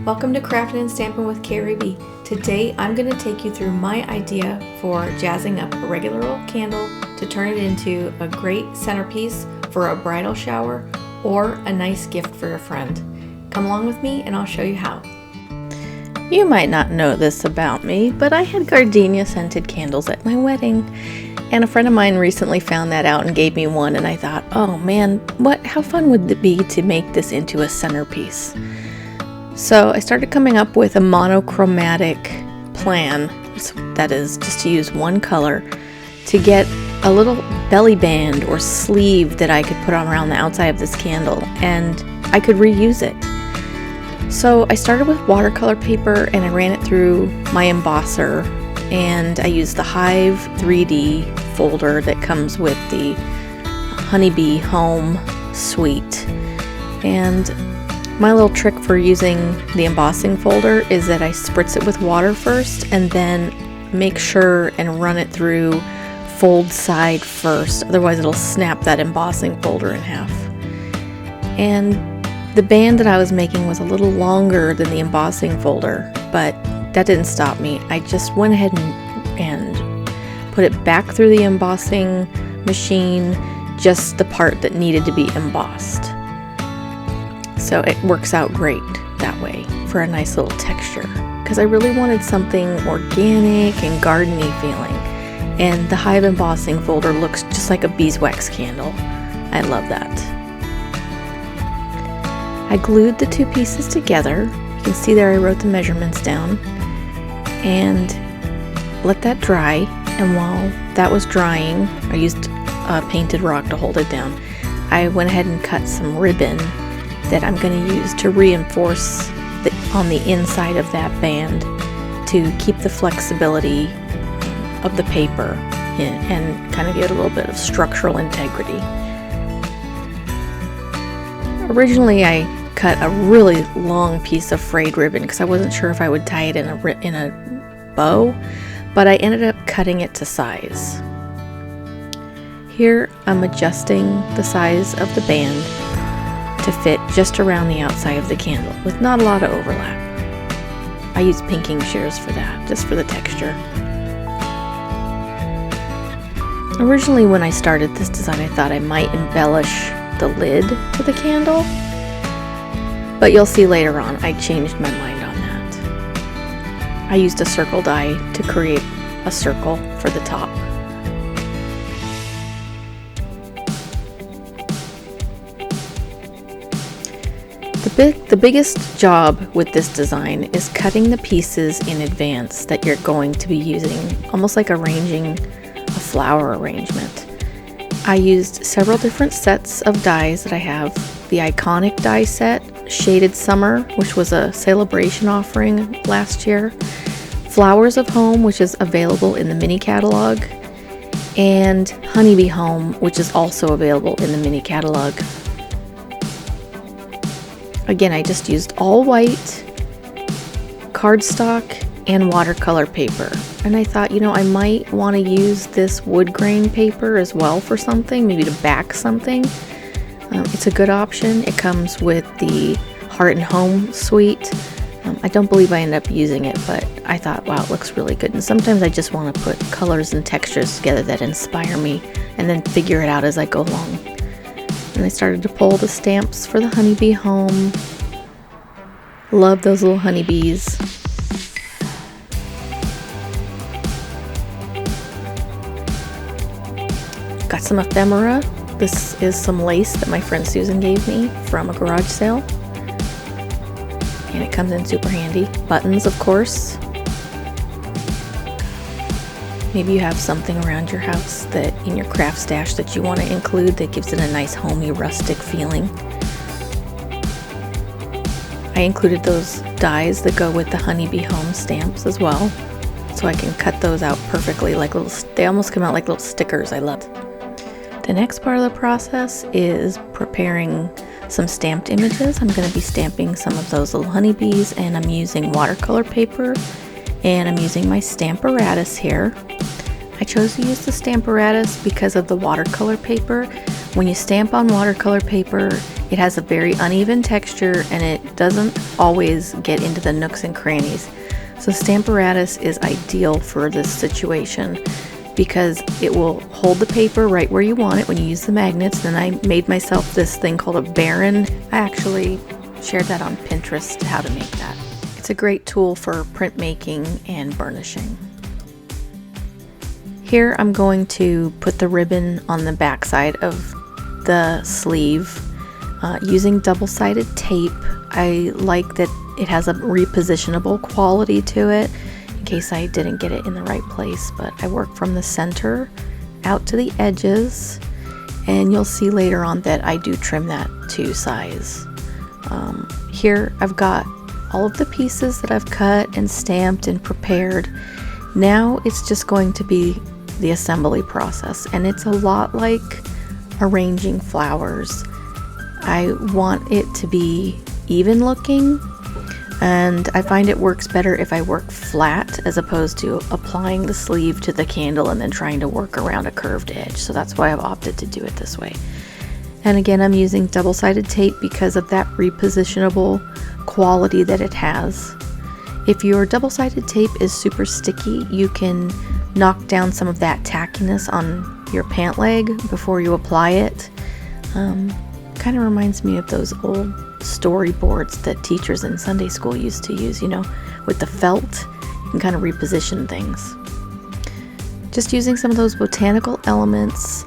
Welcome to Crafting and Stampin' with Carrie B. Today I'm going to take you through my idea for jazzing up a regular old candle to turn it into a great centerpiece for a bridal shower or a nice gift for a friend. Come along with me and I'll show you how. You might not know this about me, but I had gardenia scented candles at my wedding. And a friend of mine recently found that out and gave me one, and I thought, oh man, how fun would it be to make this into a centerpiece? So I started coming up with a monochromatic plan, that is just to use one color, to get a little belly band or sleeve that I could put on around the outside of this candle, and I could reuse it. So I started with watercolor paper and I ran it through my embosser, and I used the Hive 3D folder that comes with the Honeybee Home Suite. And my little trick for using the embossing folder is that I spritz it with water first and then make sure and run it through fold side first, otherwise it'll snap that embossing folder in half. And the band that I was making was a little longer than the embossing folder, but that didn't stop me. I just went ahead and put it back through the embossing machine, just the part that needed to be embossed. So it works out great that way for a nice little texture, because I really wanted something organic and gardeny feeling. And the Hive embossing folder looks just like a beeswax candle. I love that. I glued the two pieces together. You can see there I wrote the measurements down and let that dry. And while that was drying, I used a painted rock to hold it down. I went ahead and cut some ribbon that I'm going to use to reinforce on the inside of that band to keep the flexibility of the paper and kind of get a little bit of structural integrity. Originally I cut a really long piece of frayed ribbon because I wasn't sure if I would tie it in a bow, but I ended up cutting it to size. Here I'm adjusting the size of the band to fit just around the outside of the candle with not a lot of overlap. I use pinking shears for that, just for the texture. Originally when I started this design I thought I might embellish the lid to the candle, but you'll see later on I changed my mind on that. I used a circle die to create a circle for the top. The biggest job with this design is cutting the pieces in advance that you're going to be using, almost like arranging a flower arrangement. I used several different sets of dies that I have. The iconic die set, Shaded Summer, which was a celebration offering last year, Flowers of Home, which is available in the mini catalog, and Honeybee Home, which is also available in the mini catalog. Again, I just used all white, cardstock, and watercolor paper. And I thought, I might want to use this wood grain paper as well for something, maybe to back something. It's a good option. It comes with the Heart and Home suite. I don't believe I ended up using it, but I thought, wow, it looks really good. And sometimes I just want to put colors and textures together that inspire me and then figure it out as I go along. And I started to pull the stamps for the Honeybee Home. Love those little honeybees. Got some ephemera. This is some lace that my friend Susan gave me from a garage sale. And it comes in super handy. Buttons, of course. Maybe you have something around your house that in your craft stash that you want to include that gives it a nice homey rustic feeling. I included those dies that go with the Honeybee Home stamps as well, so I can cut those out perfectly like they almost come out like little stickers. I love it. The next part of the process is preparing some stamped images. I'm going to be stamping some of those little honeybees, and I'm using watercolor paper, and I'm using my Stamparatus here. I chose to use the Stamparatus because of the watercolor paper. When you stamp on watercolor paper, it has a very uneven texture and it doesn't always get into the nooks and crannies. So Stamparatus is ideal for this situation because it will hold the paper right where you want it when you use the magnets. Then I made myself this thing called a Baron. I actually shared that on Pinterest, how to make that. It's a great tool for printmaking and burnishing. Here I'm going to put the ribbon on the back side of the sleeve using double-sided tape. I like that it has a repositionable quality to it in case I didn't get it in the right place, but I work from the center out to the edges, and you'll see later on that I do trim that to size. Here I've got all of the pieces that I've cut and stamped and prepared. Now it's just going to be the assembly process, and it's a lot like arranging flowers. I want it to be even looking, and I find it works better if I work flat as opposed to applying the sleeve to the candle and then trying to work around a curved edge. So that's why I've opted to do it this way. And again, I'm using double-sided tape because of that repositionable quality that it has. If your double-sided tape is super sticky, you can knock down some of that tackiness on your pant leg before you apply it. Kind of reminds me of those old storyboards that teachers in Sunday school used to use, you know, with the felt. You can kind of reposition things. Just using some of those botanical elements,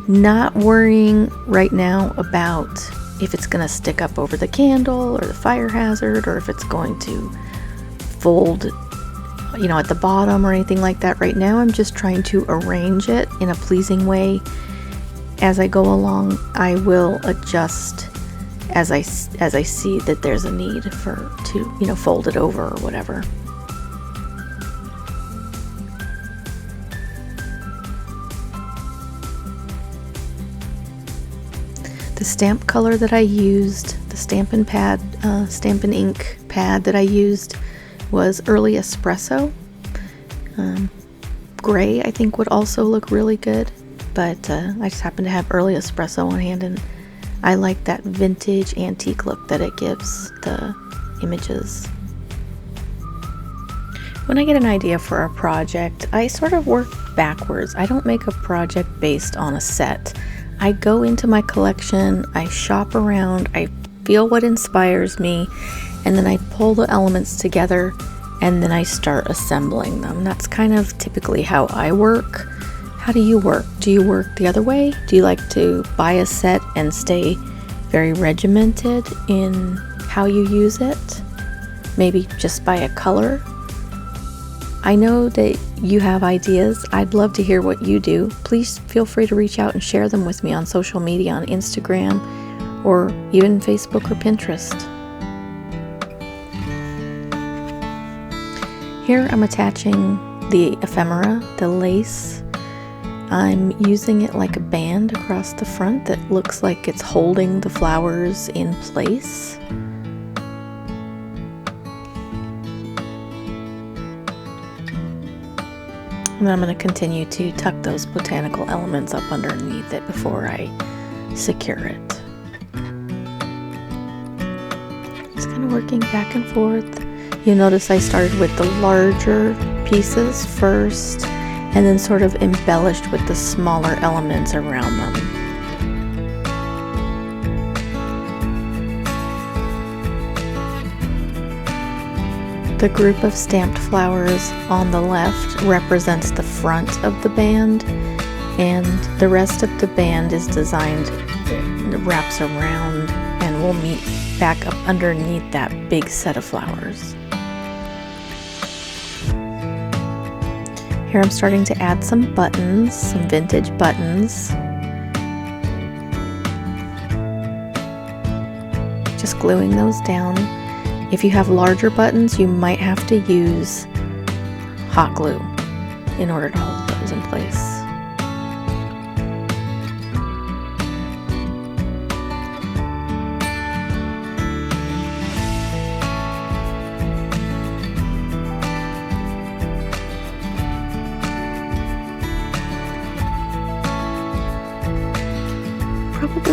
not worrying right now about if it's going to stick up over the candle or the fire hazard, or if it's going to fold, you know, at the bottom or anything like that. Right now I'm just trying to arrange it in a pleasing way. As I go along, I will adjust as I see that there's a need to, you know, fold it over or whatever. The stamp color that I used, the Stampin' pad, Stampin' ink pad that I used was Early Espresso. Gray I think would also look really good, but I just happen to have Early Espresso on hand, and I like that vintage antique look that it gives the images. When I get an idea for a project, I sort of work backwards. I don't make a project based on a set. I go into my collection, I shop around, I feel what inspires me, and then I pull the elements together and then I start assembling them. That's kind of typically how I work. How do you work? Do you work the other way? Do you like to buy a set and stay very regimented in how you use it? Maybe just buy a color? I know that you have ideas. I'd love to hear what you do. Please feel free to reach out and share them with me on social media, on Instagram, or even Facebook or Pinterest. Here I'm attaching the ephemera, the lace. I'm using it like a band across the front that looks like it's holding the flowers in place. And then I'm going to continue to tuck those botanical elements up underneath it before I secure it. Just kind of working back and forth. You'll notice I started with the larger pieces first, and then sort of embellished with the smaller elements around them. The group of stamped flowers on the left represents the front of the band, and the rest of the band is designed, it wraps around and will meet back up underneath that big set of flowers. Here I'm starting to add some buttons, some vintage buttons. Just gluing those down. If you have larger buttons, you might have to use hot glue in order to hold those in place.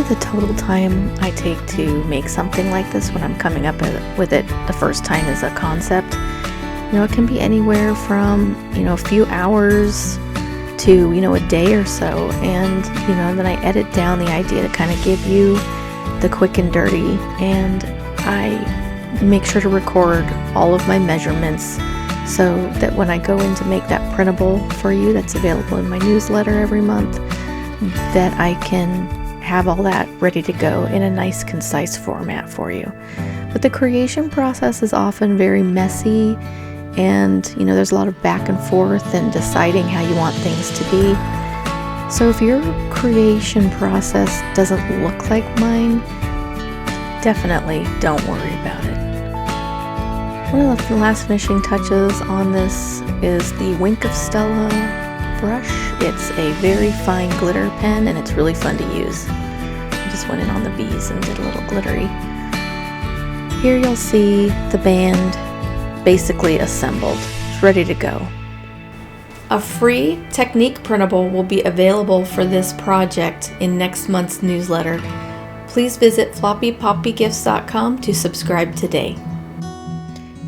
the total time I take to make something like this when I'm coming up with it the first time as a concept, it can be anywhere from, a few hours to, a day or so. And, then I edit down the idea to kind of give you the quick and dirty. And I make sure to record all of my measurements so that when I go in to make that printable for you that's available in my newsletter every month, that I can have all that ready to go in a nice, concise format for you. But the creation process is often very messy, and there's a lot of back and forth and deciding how you want things to be. So if your creation process doesn't look like mine, definitely don't worry about it. One of the last finishing touches on this is the Wink of Stella brush. It's a very fine glitter pen, and it's really fun to use. I just went in on the bees and did a little glittery. Here you'll see the band basically assembled. It's ready to go. A free technique printable will be available for this project in next month's newsletter. Please visit floppypoppygifts.com to subscribe today.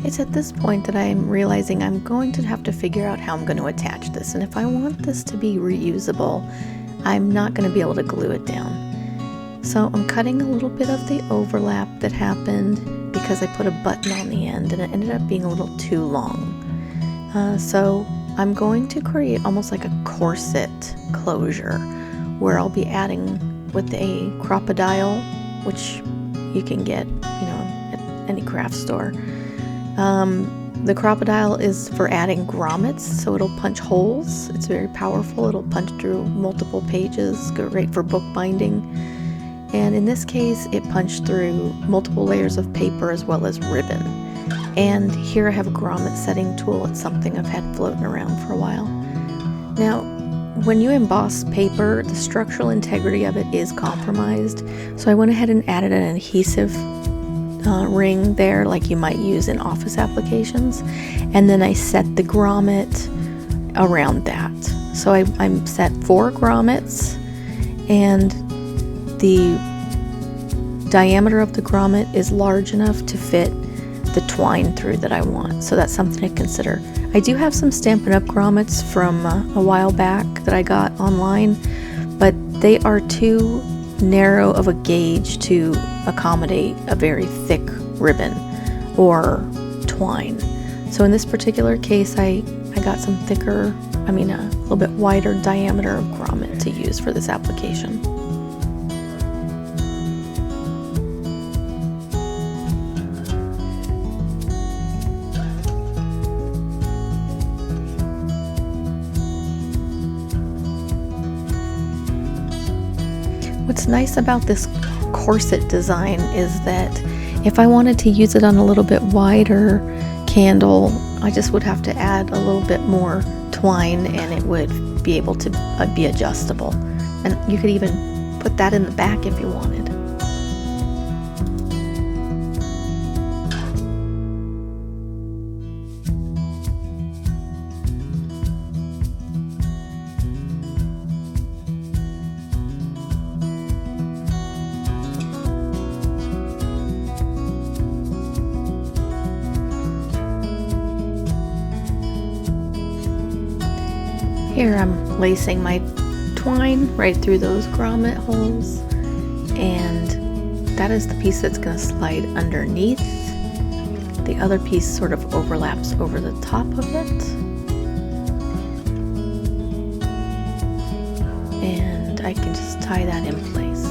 It's at this point that I'm realizing I'm going to have to figure out how I'm going to attach this. And if I want this to be reusable, I'm not going to be able to glue it down. So I'm cutting a little bit of the overlap that happened because I put a button on the end and it ended up being a little too long. So I'm going to create almost like a corset closure where I'll be adding with a crocodile, which you can get, at any craft store. The crocodile is for adding grommets, so it'll punch holes. It's very powerful. It'll punch through multiple pages, great for bookbinding. And in this case, it punched through multiple layers of paper as well as ribbon. And here I have a grommet setting tool. It's something I've had floating around for a while. Now, when you emboss paper, the structural integrity of it is compromised. So I went ahead and added an adhesive ring there like you might use in office applications, and then I set the grommet around that. So I'm set 4 grommets, and the diameter of the grommet is large enough to fit the twine through that I want. So that's something to consider. I do have some Stampin' Up! Grommets from a while back that I got online, but they are too narrow of a gauge to accommodate a very thick ribbon or twine. So in this particular case, I got some thicker, a little bit wider diameter of grommet to use for this application. What's nice about this corset design is that if I wanted to use it on a little bit wider candle, I just would have to add a little bit more twine and it would be able to be adjustable. And you could even put that in the back if you wanted. Here I'm lacing my twine right through those grommet holes, and that is the piece that's going to slide underneath. The other piece sort of overlaps over the top of it, and I can just tie that in place.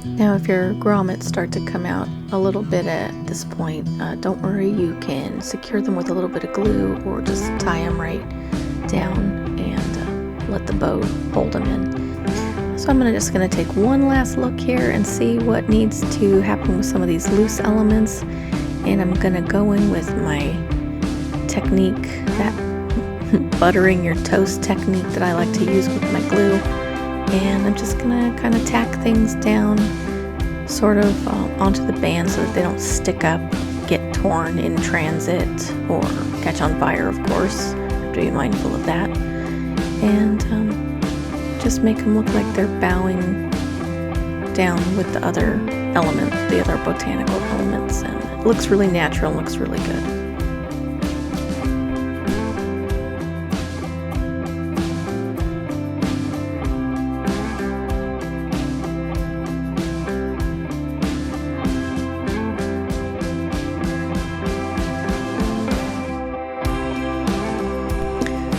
Now if your grommets start to come out a little bit at this point, don't worry, you can secure them with a little bit of glue or just tie them right down and let the bow hold them in. So I'm just going to take one last look here and see what needs to happen with some of these loose elements, and I'm going to go in with my technique, that buttering your toast technique that I like to use with my glue. And I'm just gonna kind of tack things down sort of onto the band so that they don't stick up, get torn in transit, or catch on fire, of course. Have to be mindful of that. And just make them look like they're bowing down with the other elements, the other botanical elements, and it looks really natural and looks really good.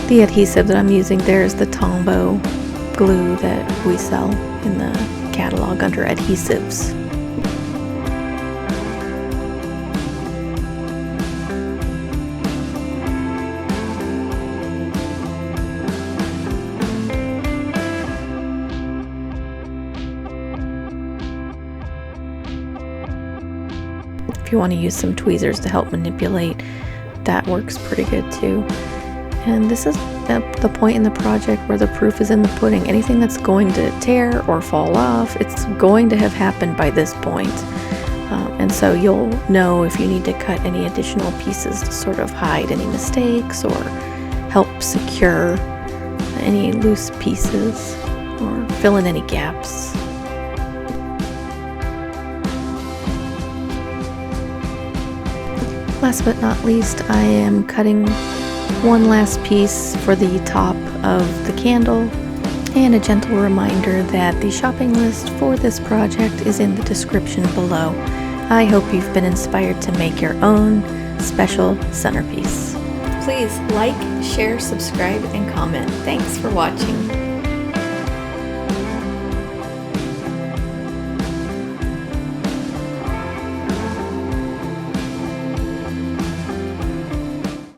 The adhesive that I'm using there is the Tombow glue that we sell in the catalog under adhesives. If you want to use some tweezers to help manipulate, that works pretty good too. And this is the point in the project where the proof is in the pudding. Anything that's going to tear or fall off, it's going to have happened by this point. And so you'll know if you need to cut any additional pieces to sort of hide any mistakes or help secure any loose pieces or fill in any gaps. Last but not least, I am cutting one last piece for the top of the candle, and a gentle reminder that the shopping list for this project is in the description below. I hope you've been inspired to make your own special centerpiece. Please like, share, subscribe, and comment. Thanks for watching.